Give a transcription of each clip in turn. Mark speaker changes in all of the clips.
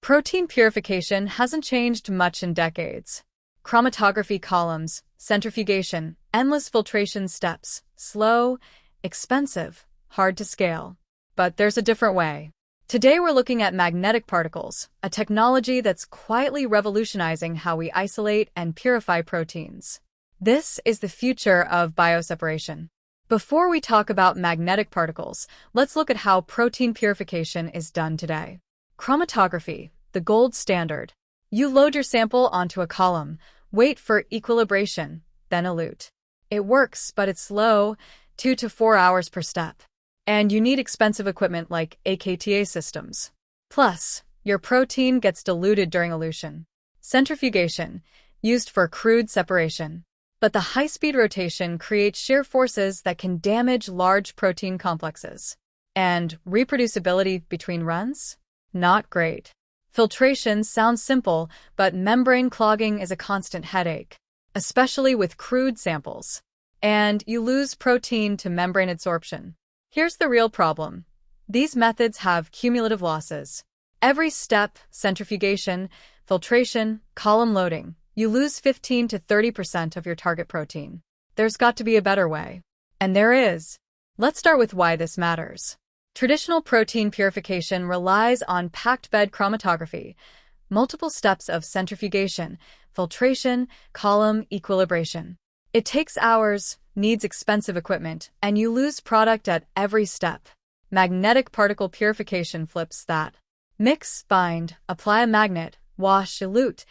Speaker 1: Protein purification hasn't changed much in decades. Chromatography columns, centrifugation, endless filtration steps, slow, expensive, hard to scale. But there's a different way. Today we're looking at magnetic particles, a technology that's quietly revolutionizing how we isolate and purify proteins. This is the future of bioseparation. Before we talk about magnetic particles, let's look at how protein purification is done today. Chromatography, the gold standard. You load your sample onto a column, wait for equilibration, then elute. It works, but it's slow, 2 to 4 hours per step. And you need expensive equipment like AKTA systems. Plus, your protein gets diluted during elution. Centrifugation, used for crude separation. But the high-speed rotation creates shear forces that can damage large protein complexes. And reproducibility between runs? Not great. Filtration sounds simple, but membrane clogging is a constant headache, especially with crude samples. And you lose protein to membrane adsorption. Here's the real problem. These methods have cumulative losses. Every step, centrifugation, filtration, column loading, you lose 15 to 30% of your target protein. There's got to be a better way. And there is. Let's start with why this matters. Traditional protein purification relies on packed bed chromatography, multiple steps of centrifugation, filtration, column equilibration. It takes hours, needs expensive equipment, and you lose product at every step. Magnetic particle purification flips that. Mix, bind, apply a magnet, wash, elute.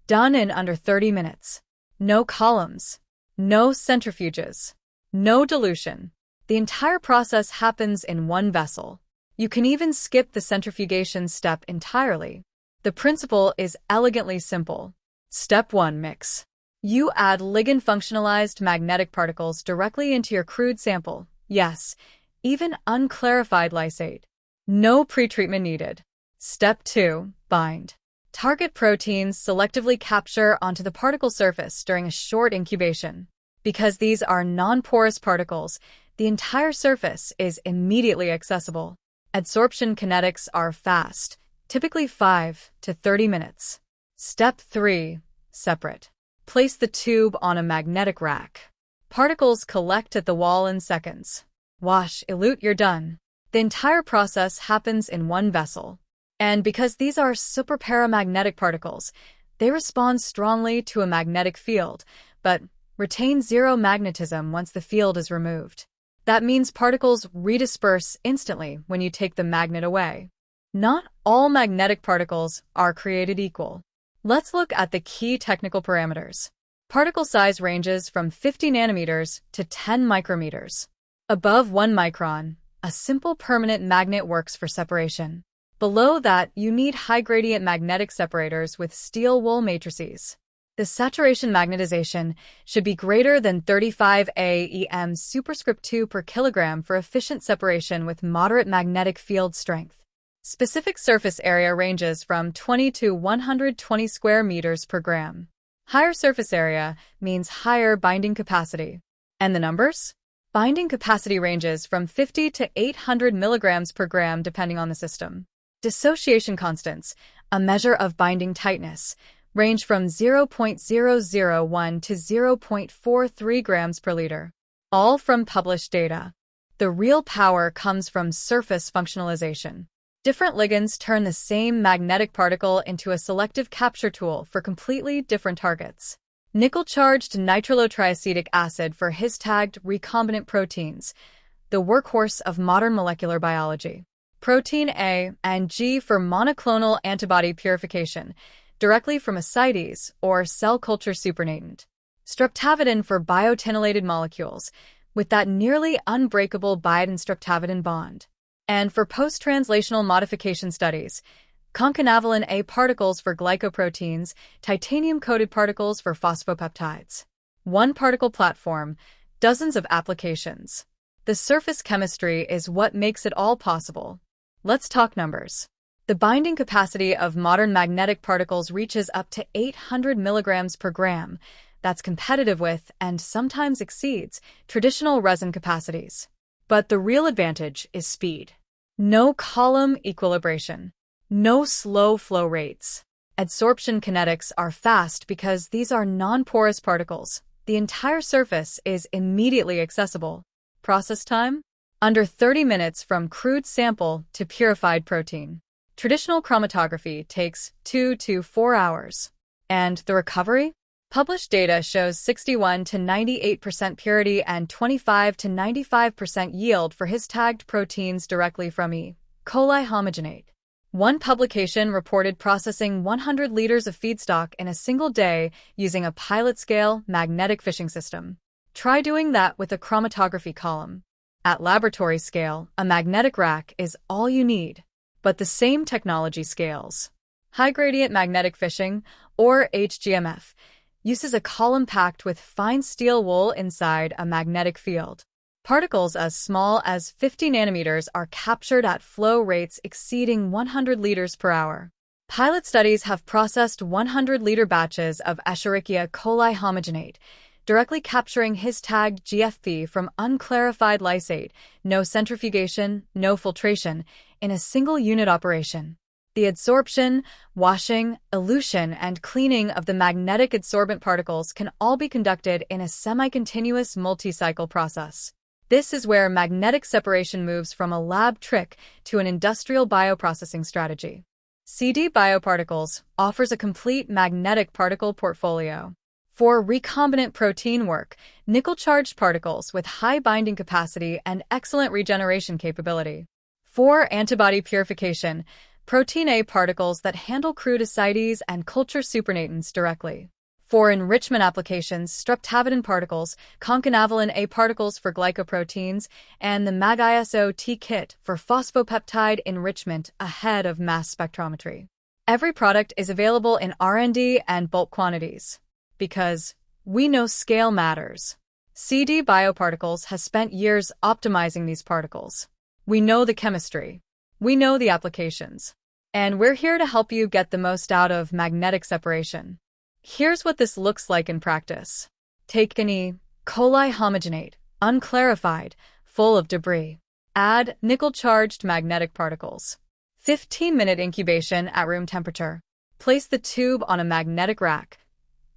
Speaker 1: Done in under 30 minutes. No columns. No centrifuges. No dilution. The entire process happens in one vessel. You can even skip the centrifugation step entirely. The principle is elegantly simple. Step 1. Mix. You add ligand-functionalized magnetic particles directly into your crude sample. Yes, even unclarified lysate. No pretreatment needed. Step 2. Bind. Target proteins selectively capture onto the particle surface during a short incubation. Because these are non-porous particles, the entire surface is immediately accessible. Adsorption kinetics are fast, typically 5 to 30 minutes. Step 3. Separate. Place the tube on a magnetic rack. Particles collect at the wall in seconds. Wash, elute, you're done. The entire process happens in one vessel. And because these are superparamagnetic particles, they respond strongly to a magnetic field, but retain zero magnetism once the field is removed. That means particles redisperse instantly when you take the magnet away. Not all magnetic particles are created equal. Let's look at the key technical parameters. Particle size ranges from 50 nanometers to 10 micrometers. Above 1 micron, a simple permanent magnet works for separation. Below that, you need high-gradient magnetic separators with steel wool matrices. The saturation magnetization should be greater than 35 AEM superscript 2 per kilogram for efficient separation with moderate magnetic field strength. Specific surface area ranges from 20 to 120 square meters per gram. Higher surface area means higher binding capacity. And the numbers? Binding capacity ranges from 50 to 800 milligrams per gram depending on the system. Dissociation constants, a measure of binding tightness, range from 0.001 to 0.43 grams per liter. All from published data. The real power comes from surface functionalization. Different ligands turn the same magnetic particle into a selective capture tool for completely different targets. Nickel-charged nitrilotriacetic acid for His-tagged recombinant proteins, the workhorse of modern molecular biology. Protein A and G for monoclonal antibody purification, directly from ascites or cell culture supernatant. Streptavidin for biotinylated molecules, with that nearly unbreakable biodin-streptavidin bond. And for post-translational modification studies, concanavalin A particles for glycoproteins, titanium-coated particles for phosphopeptides. One particle platform, dozens of applications. The surface chemistry is what makes it all possible. Let's talk numbers. The binding capacity of modern magnetic particles reaches up to 800 milligrams per gram. That's competitive with, and sometimes exceeds, traditional resin capacities. But the real advantage is speed. No column equilibration. No slow flow rates. Adsorption kinetics are fast because these are non-porous particles. The entire surface is immediately accessible. Process time? Under 30 minutes from crude sample to purified protein. Traditional chromatography takes 2 to 4 hours. And the recovery? Published data shows 61 to 98% purity and 25 to 95% yield for his-tagged proteins directly from E. coli homogenate. One publication reported processing 100 liters of feedstock in a single day using a pilot-scale magnetic fishing system. Try doing that with a chromatography column. At laboratory scale, a magnetic rack is all you need. But the same technology scales. High-gradient magnetic fishing, or HGMF, uses a column packed with fine steel wool inside a magnetic field. Particles as small as 50 nanometers are captured at flow rates exceeding 100 liters per hour. Pilot studies have processed 100-liter batches of Escherichia coli homogenate, directly capturing his-tagged GFP from unclarified lysate, no centrifugation, no filtration, in a single unit operation. The adsorption, washing, elution, and cleaning of the magnetic adsorbent particles can all be conducted in a semi-continuous multi-cycle process. This is where magnetic separation moves from a lab trick to an industrial bioprocessing strategy. CD Bioparticles offers a complete magnetic particle portfolio. For recombinant protein work, nickel-charged particles with high binding capacity and excellent regeneration capability. For antibody purification, protein A particles that handle crude ascites and culture supernatants directly. For enrichment applications, streptavidin particles, concanavalin A particles for glycoproteins, and the MAG-ISO-T kit for phosphopeptide enrichment ahead of mass spectrometry. Every product is available in R&D and bulk quantities. Because we know scale matters. CD Bioparticles has spent years optimizing these particles. We know the chemistry. We know the applications. And we're here to help you get the most out of magnetic separation. Here's what this looks like in practice. Take an E. coli homogenate, unclarified, full of debris. Add nickel-charged magnetic particles. 15-minute incubation at room temperature. Place the tube on a magnetic rack.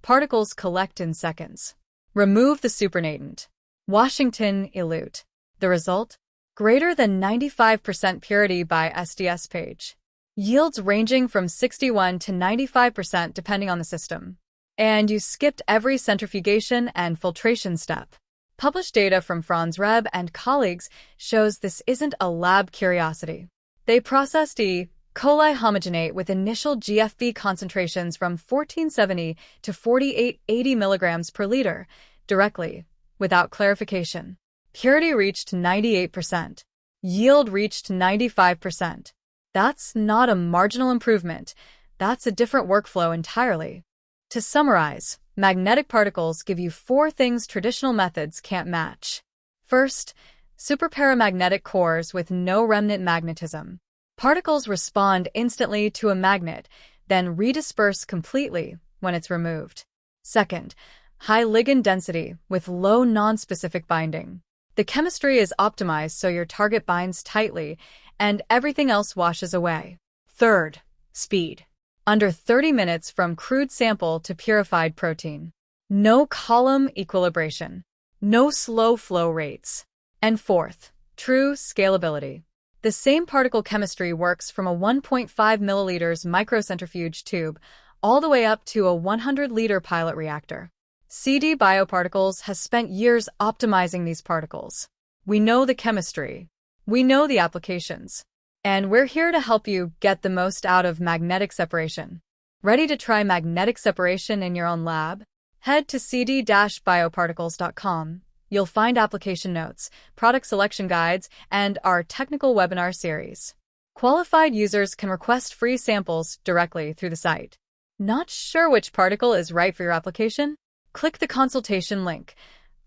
Speaker 1: Particles collect in seconds. Remove the supernatant. Washington elute. The result? Greater than 95% purity by SDS page. Yields ranging from 61 to 95% depending on the system. And you skipped every centrifugation and filtration step. Published data from Franz Reb and colleagues shows this isn't a lab curiosity. They processed E. coli homogenate with initial GFB concentrations from 1470 to 4880 milligrams per liter, directly, without clarification. Purity reached 98%. Yield reached 95%. That's not a marginal improvement. That's a different workflow entirely. To summarize, magnetic particles give you 4 things traditional methods can't match. First, superparamagnetic cores with no remnant magnetism. Particles respond instantly to a magnet, then redisperse completely when it's removed. Second, high ligand density with low nonspecific binding. The chemistry is optimized so your target binds tightly and everything else washes away. Third, speed. Under 30 minutes from crude sample to purified protein. No column equilibration. No slow flow rates. And fourth, true scalability. The same particle chemistry works from a 1.5 milliliters microcentrifuge tube all the way up to a 100-liter pilot reactor. CD Bioparticles has spent years optimizing these particles. We know the chemistry. We know the applications. And we're here to help you get the most out of magnetic separation. Ready to try magnetic separation in your own lab? Head to cd-bioparticles.com. You'll find application notes, product selection guides, and our technical webinar series. Qualified users can request free samples directly through the site. Not sure which particle is right for your application? Click the consultation link.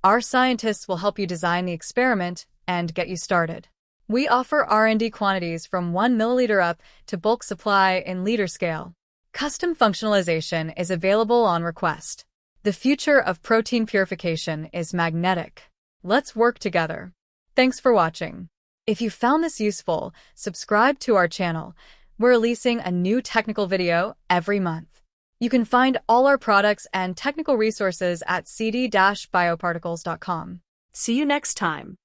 Speaker 1: Our scientists will help you design the experiment and get you started. We offer R&D quantities from 1 milliliter up to bulk supply in liter scale. Custom functionalization is available on request. The future of protein purification is magnetic. Let's work together. Thanks for watching. If you found this useful, subscribe to our channel. We're releasing a new technical video every month. You can find all our products and technical resources at cd-bioparticles.com.
Speaker 2: See you next time.